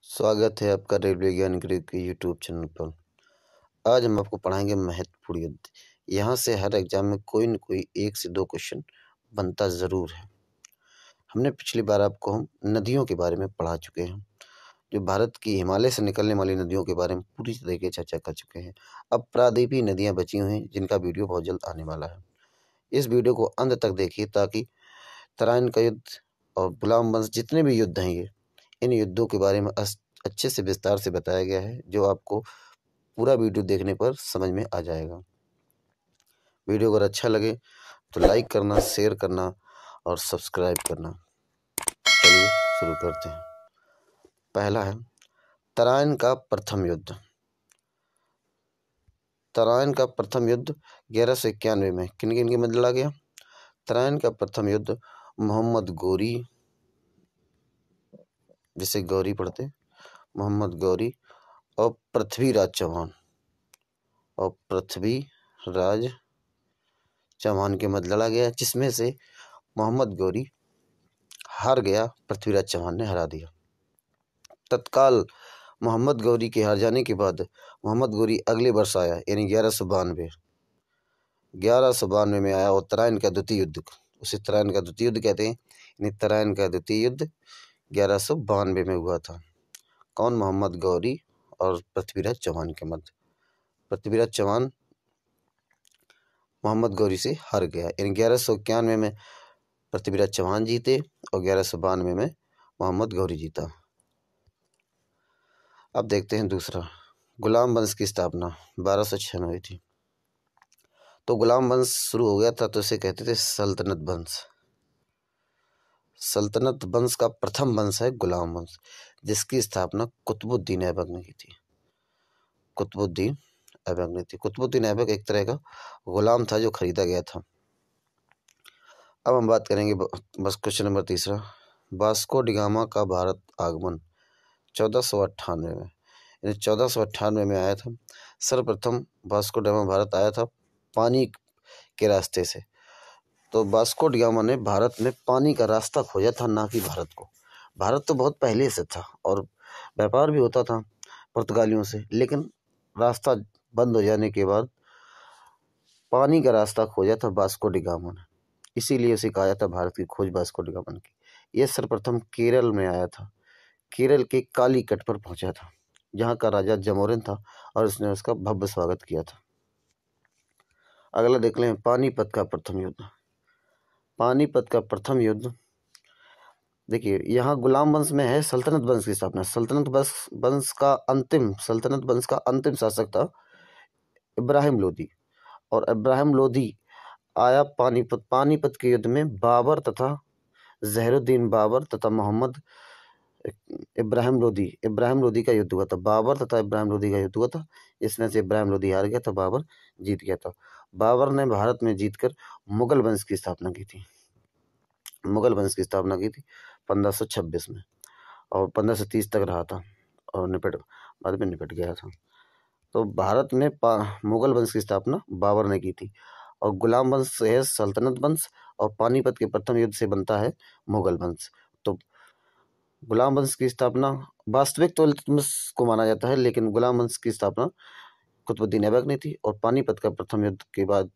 स्वागत है आपका रेलवे ज्ञान गृह के यूट्यूब चैनल पर। आज हम आपको पढ़ाएंगे महत्वपूर्ण युद्ध। यहाँ से हर एग्जाम में कोई न कोई 1 से 2 क्वेश्चन बनता ज़रूर है। हमने पिछली बार आपको हम नदियों के बारे में पढ़ा चुके हैं, जो भारत की हिमालय से निकलने वाली नदियों के बारे में पूरी तरीके से चर्चा कर चुके हैं। अब प्रायद्वीपीय नदियाँ बची हुई हैं, जिनका वीडियो बहुत जल्द आने वाला है। इस वीडियो को अंत तक देखिए ताकि तराइन का युद्ध और गुलाम वंश जितने भी युद्ध हैं, इन युद्धों के बारे में अच्छे से विस्तार से बताया गया है, जो आपको पूरा वीडियो देखने पर समझ में आ जाएगा। वीडियो अगर अच्छा लगे तो लाइक करना, शेयर करना और सब्सक्राइब करना। चलिए शुरू करते हैं। पहला है तराइन का प्रथम युद्ध। तराइन का प्रथम युद्ध 1191 में किन किन के मध्य लड़ा गया? तराइन का प्रथम युद्ध मोहम्मद गौरी, जिसे गौरी पढ़ते, मोहम्मद गौरी और पृथ्वीराज चौहान के मध्य लड़ा गया, जिसमें से मोहम्मद गौरी हार गया, पृथ्वीराज चौहान ने हरा दिया। तत्काल मोहम्मद गौरी के हार जाने के बाद मोहम्मद गौरी अगले वर्ष आया, यानी 1192 में आया और तराइन का द्वितीय युद्ध, उसे तराइन का द्वितीय युद्ध कहते हैं। यानी तराइन का द्वितीय युद्ध 1192 में हुआ था। कौन? मोहम्मद गौरी और पृथ्वीराज चौहान के मध्य। पृथ्वीराज चौहान मोहम्मद गौरी से हार गया, यानी 1191 में पृथ्वीराज चौहान जीते और 1192 में मोहम्मद गौरी जीता। अब देखते हैं दूसरा, गुलाम वंश की स्थापना 1206 में हुई थी। तो गुलाम वंश शुरू हो गया था, तो इसे कहते थे सल्तनत वंश। सल्तनत वंश का प्रथम वंश है गुलाम वंश, जिसकी स्थापना कुतुबुद्दीन ऐबक ने की थी। कुतुबुद्दीन ऐबक एक तरह का गुलाम था जो खरीदा गया था। अब हम बात करेंगे बस क्वेश्चन नंबर तीसरा, वास्को डी गामा का भारत आगमन 1498 में, यानी 1498 में आया था। सर्वप्रथम वास्को डी गामा भारत आया था पानी के रास्ते से। तो वास्को डी गामा ने भारत में पानी का रास्ता खोजा था, ना कि भारत को। भारत तो बहुत पहले से था और व्यापार भी होता था पुर्तगालियों से, लेकिन रास्ता बंद हो जाने के बाद पानी का रास्ता खोजा था वास्को डी गामा ने, इसीलिए उसे कहा जाता भारत की खोज वास्को डी गामा की। यह सर्वप्रथम केरल में आया था, केरल के कालीकट पर पहुंचा था, जहां का राजा जमोरिन था और उसने उसका भव्य स्वागत किया था। अगला देख लें, पानीपत का प्रथम युद्ध। पानीपत का प्रथम युद्ध, देखिए यहाँ गुलाम वंश में है सल्तनत वंश की स्थापना। सल्तनत वंश का अंतिम शासक था इब्राहिम लोदी, और इब्राहिम लोदी आया पानीपत के युद्ध में बाबर तथा जहरुद्दीन बाबर तथा मोहम्मद इब्राहिम लोदी का युद्ध हुआ था। बाबर तथा इब्राहिम लोदी का युद्ध हुआ था, इसमें से इब्राहिम लोदी हार गया था, बाबर जीत गया था। बाबर ने भारत में जीतकर मुगल वंश की स्थापना की थी। 1526 में, और 1530 तक रहा था और बाद में निपट गया था। तो भारत में मुगल वंश की स्थापना बाबर ने की थी, और गुलाम वंश से है सल्तनत वंश, और पानीपत के प्रथम युद्ध से बनता है मुगल वंश। तो गुलाम वंश की स्थापना वास्तविक तो इल्तुतमिश को माना जाता है, लेकिन गुलाम वंश की स्थापना कुतुबुद्दीन ऐबक ने थी, और पानीपत का प्रथम युद्ध के बाद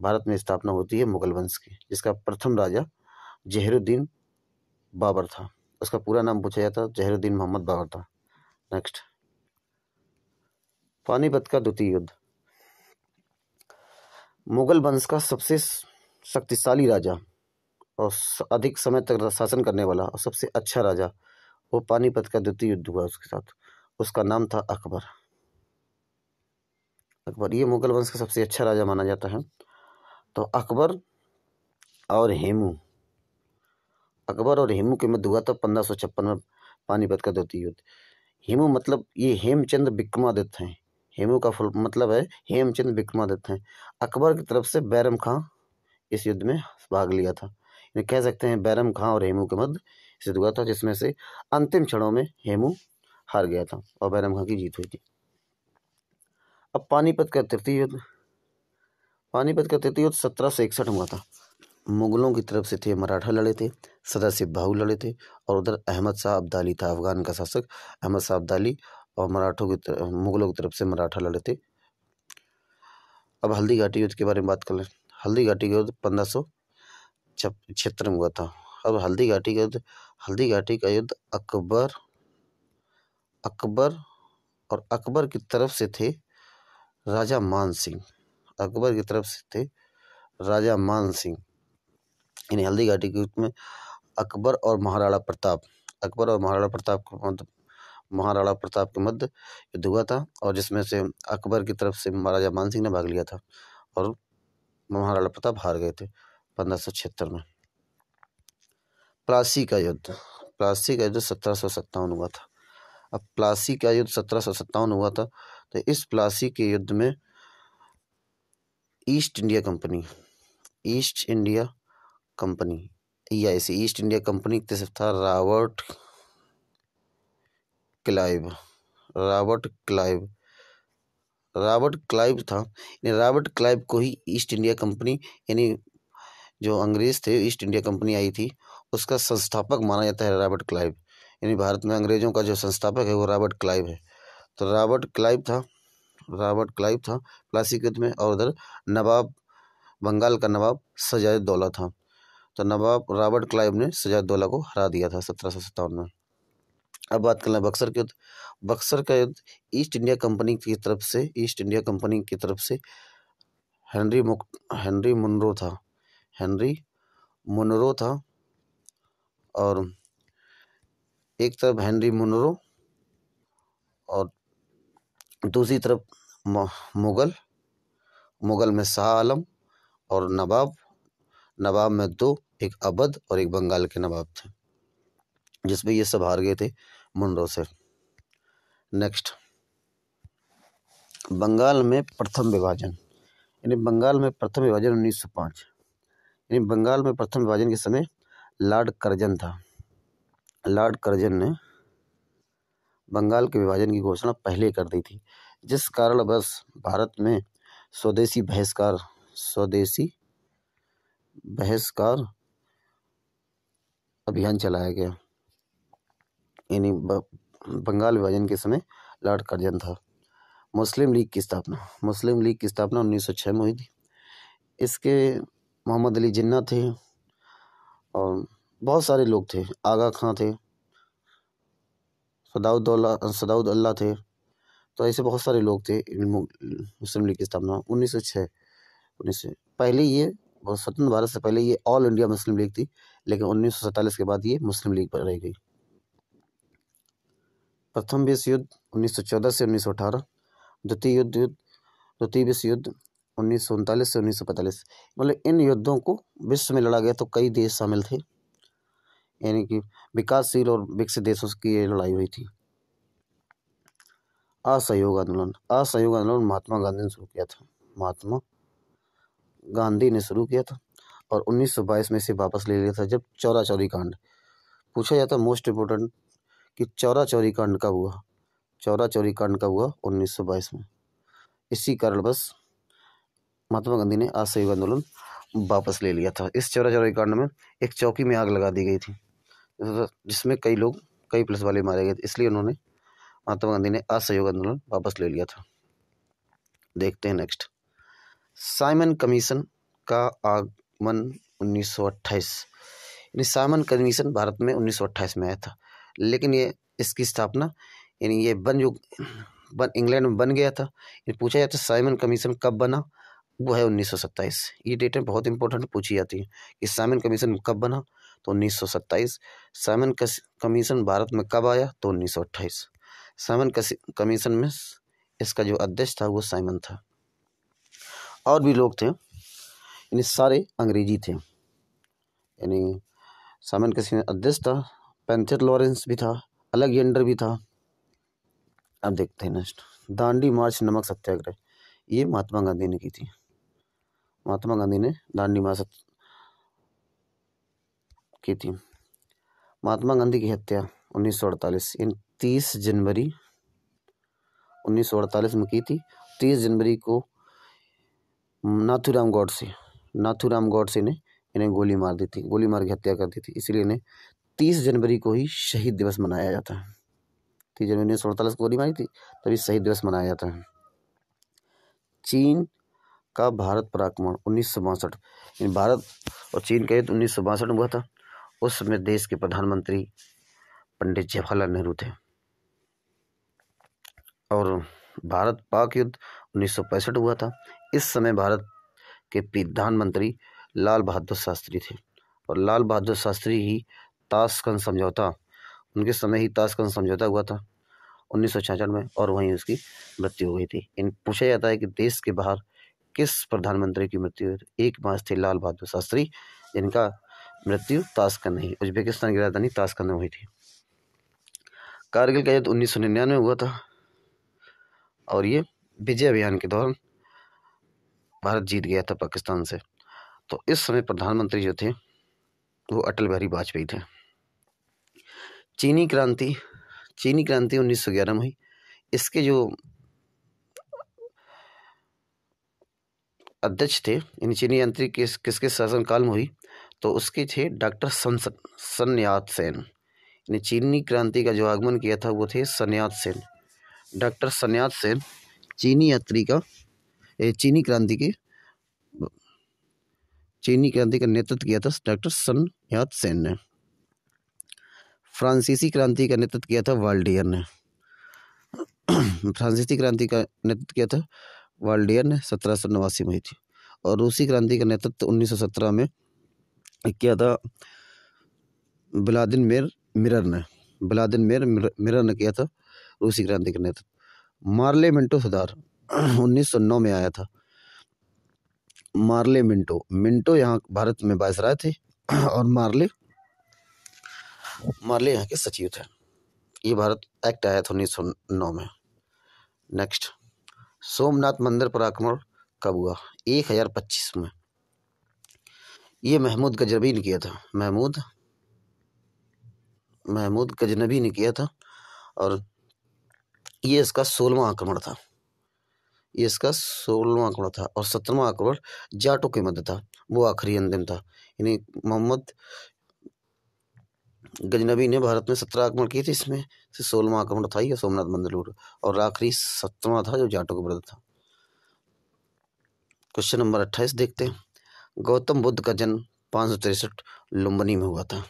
भारत में स्थापना होती है मुगल वंश की, जिसका प्रथम राजा जहरुद्दीन बाबर था। उसका पूरा नाम पूछा जाता, जहरुद्दीन मोहम्मद बाबर था। नेक्स्ट, पानीपत का द्वितीय युद्ध। मुगल वंश का सबसे शक्तिशाली राजा और अधिक समय तक शासन करने वाला और सबसे अच्छा राजा, वो पानीपत का द्वितीय युद्ध हुआ उसके साथ। उसका नाम था अकबर। ये मुगल वंश का सबसे अच्छा राजा माना जाता है। तो अकबर और हेमू के मध्य हुआ था 1556 में पानीपत का द्वितीय युद्ध। हेमू मतलब ये हेमचंद्र विक्रमादित्य हैं। हेमू का फुल मतलब है हेमचंद्र विक्रमादित्य हैं। अकबर की तरफ से बैरम खां इस युद्ध में भाग लिया था। कह सकते हैं बैरम खां और हेमू के मध्य युद्ध हुआ था, जिसमें से अंतिम क्षणों में हेमू हार गया था और बैरम खां की जीत हुई थी। अब पानीपत का तृतीय युद्ध। 1761 हुआ था। मुगलों की तरफ से थे मराठा लड़े थे, सदाशिव भाऊ लड़े थे, और उधर अहमद शाह अब्दाली था, अफगान का शासक अहमद शाह अब्दाली, और मुगलों की तरफ से मराठा लड़े थे। अब हल्दी घाटी युद्ध के बारे में बात कर लें। हल्दी घाटी का युद्ध 1576 में हुआ था। अब हल्दी घाटी का युद्ध अकबर और अकबर की तरफ से थे राजा मान सिंह। अकबर की तरफ से थे राजा मान सिंह। यानी हल्दी घाटी के युद्ध में अकबर और महाराणा प्रताप के मध्य युद्ध हुआ था, और जिसमें से अकबर की तरफ से महाराजा मान सिंह ने भाग लिया था और महाराणा प्रताप हार गए थे 1576 में। प्लासी का युद्ध 1757 हुआ था। अब प्लासी का युद्ध 1757 हुआ था, तो इस प्लासी के युद्ध में ईस्ट इंडिया कंपनी के सिर्फ था रॉबर्ट क्लाइव था। रॉबर्ट क्लाइव को ही ईस्ट इंडिया कंपनी, यानी जो अंग्रेज थे, ईस्ट इंडिया कंपनी आई थी, उसका संस्थापक माना जाता है रॉबर्ट क्लाइव। यानी भारत में अंग्रेजों का जो संस्थापक है वो रॉबर्ट क्लाइव है। तो रॉबर्ट क्लाइव था प्लासी के युद्ध में, और उधर बंगाल का नवाब सजादुद्दौला था। तो नवाब रॉबर्ट क्लाइव ने सजादुद्दौला को हरा दिया था 1757 में। अब बात कर लें बक्सर के युद्ध। बक्सर का युद्ध ईस्ट इंडिया कंपनी की तरफ से हेनरी मुनरो था, और एक तरफ हेनरी मुनरो और दूसरी तरफ मुगल में शाह आलम, और नवाब में दो, एक अवध और एक बंगाल के नवाब थे, जिसमें ये सब हार गए थे मुनरो से। नेक्स्ट, बंगाल में प्रथम विभाजन 1905। यानी बंगाल में प्रथम विभाजन के समय लॉर्ड कर्जन ने बंगाल के विभाजन की घोषणा पहले कर दी थी, जिस कारण बस भारत में स्वदेशी बहिष्कार अभियान चलाया गया। यानी बंगाल विभाजन के समय लॉर्ड कर्जन था। मुस्लिम लीग की स्थापना 1906 में हुई थी। इसके मोहम्मद अली जिन्ना थे और बहुत सारे लोग थे, आगा खां थे, सदाउद्दौला थे, तो ऐसे बहुत सारे लोग थे। मुस्लिम लीग की स्थापना 1906 पहले ये स्वतंत्र भारत से पहले ये ऑल इंडिया मुस्लिम लीग थी, लेकिन 1947 के बाद ये मुस्लिम लीग पर रह गई। प्रथम विश्व युद्ध 1914 से 1918। द्वितीय विश्व युद्ध 1939 से 1945। मतलब इन युद्धों को विश्व में लड़ा गया तो कई देश शामिल थे, यानी कि विकासशील और विकसित देशों की ये लड़ाई हुई थी। असहयोग आंदोलन महात्मा गांधी ने शुरू किया था, और 1922 में इसे वापस ले लिया था, जब चौरा चौरी कांड पूछा जाता। मोस्ट इम्पोर्टेंट कि चौरा चौरी कांड कब हुआ 1922 में। इसी कारण बस महात्मा गांधी ने असहयोग आंदोलन वापस ले लिया था। इस चौरा चौरी कांड में एक चौकी में आग लगा दी गई थी, जिसमें कई पुलिस वाले मारे गए थे, इसलिए महात्मा गांधी ने असहयोग आंदोलन वापस ले लिया था। देखते हैं नेक्स्ट, साइमन कमीशन का आगमन 1928। यानी साइमन कमीशन भारत में 1928 में आया था, लेकिन इसकी स्थापना यानी ये इंग्लैंड में बन गया था। ये पूछा जाता है साइमन कमीशन कब बना, वो है 1927। ये डेटें बहुत इंपॉर्टेंट पूछी जाती है कि साइमन कमीशन कब बना, तो 1927। साइमन कमीशन भारत में कब आया, तो 1928। साइमन कमीशन में इसका जो अध्यक्ष था वो साइमन था। और भी लोग थे, यानी सारे अंग्रेजी थे। यानी साइमन कमीशन अध्यक्ष था, पैंथर लॉरेंस भी था, अलेक्जेंडर भी था। अब देखते हैं नेक्स्ट, दांडी मार्च नमक सत्याग्रह। ये महात्मा गांधी ने की थी। महात्मा गांधी ने दांडी मार्च की थी। महात्मा गांधी की हत्या 1948 इन 30 जनवरी 1948 में की थी। 30 जनवरी को नाथूराम गॉडसे ने इन्हें गोली मार दी थी, गोली मार के हत्या कर दी थी, इसलिए इन्हें 30 जनवरी को ही शहीद दिवस मनाया जाता है। 30 जनवरी 1948 को गोली मारी थी, तभी शहीद दिवस मनाया जाता है। चीन का भारत पर आक्रमण 1962, भारत और चीन का युद्ध 1962 में हुआ था। उस समय देश के प्रधानमंत्री पंडित जवाहरलाल नेहरू थे। और भारत पाक युद्ध 1965 हुआ था। इस समय भारत के प्रधानमंत्री लाल बहादुर शास्त्री थे, और लाल बहादुर शास्त्री ही ताशकंद समझौता, उनके समय ही ताशकंद समझौता हुआ था 1966 में, और वहीं उसकी मृत्यु हो गई थी। पूछा जाता है कि देश के बाहर किस प्रधानमंत्री की मृत्यु हुई? एक मास थे लाल बहादुर शास्त्री, जिनका मृत्यु ताशकंद नहीं, उज्बेकिस्तान की राजधानी ताशकंद में हुई थी। कारगिल का युद्ध 1999 में हुआ था, और ये विजय अभियान के दौरान भारत जीत गया था पाकिस्तान से। तो इस समय प्रधानमंत्री जो थे वो अटल बिहारी वाजपेयी थे। चीनी क्रांति 1911 में हुई। इसके जो अध्यक्ष थे, यानी चीनी क्रांति किसके शासनकाल में हुई? तो उसके थे डॉक्टर सन यात सेन। यानी चीनी क्रांति का जो आगमन किया था वो थे सन यात सेन। डॉक्टर सन यात सेन चीनी क्रांति का नेतृत्व किया था डॉक्टर सन यात सेन ने। फ्रांसीसी क्रांति का नेतृत्व किया था वाल्डियर ने। फ्रांसीसी क्रांति का नेतृत्व किया था वाल्डियर ने, 1789 में हुई थी। और रूसी क्रांति का नेतृत्व 1917 में किया था व्लादिमीर मिरर ने किया था रूसी क्रांति का नेतृत्व। मार्ले मिंटो सुधार 1909 में आया था। मार्ले मिंटो यहाँ भारत में वायसराय थे, और मार्ले यहाँ के सचिव थे। ये भारत एक्ट आया था 1909 में। नेक्स्ट, सोमनाथ मंदिर पर आक्रमण कब हुआ? 1025 में। ये महमूद गजनबी ने किया था। महमूद गजनबी ने किया था, और ये इसका 16वां आक्रमण था। और 17वां आक्रमण जाटों के मध्य था, वो आखिरी अंतिम था। यानी मोहम्मद गजनबी ने भारत में 17 आक्रमण किए थे, इसमें से 16वां आक्रमण था ये सोमनाथ मंदिर लूट, और आखिरी 17वां था जो जाटों के विरुद्ध था। क्वेश्चन नंबर 28 देखते हैं। गौतम बुद्ध का जन्म 563 लुम्बिनी में हुआ था,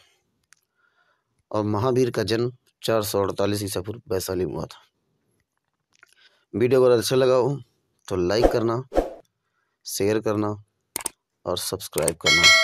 और महावीर का जन्म 448 ईसा पूर्व वैशाली में हुआ था। वीडियो अगर अच्छा लगा हो तो लाइक करना, शेयर करना और सब्सक्राइब करना।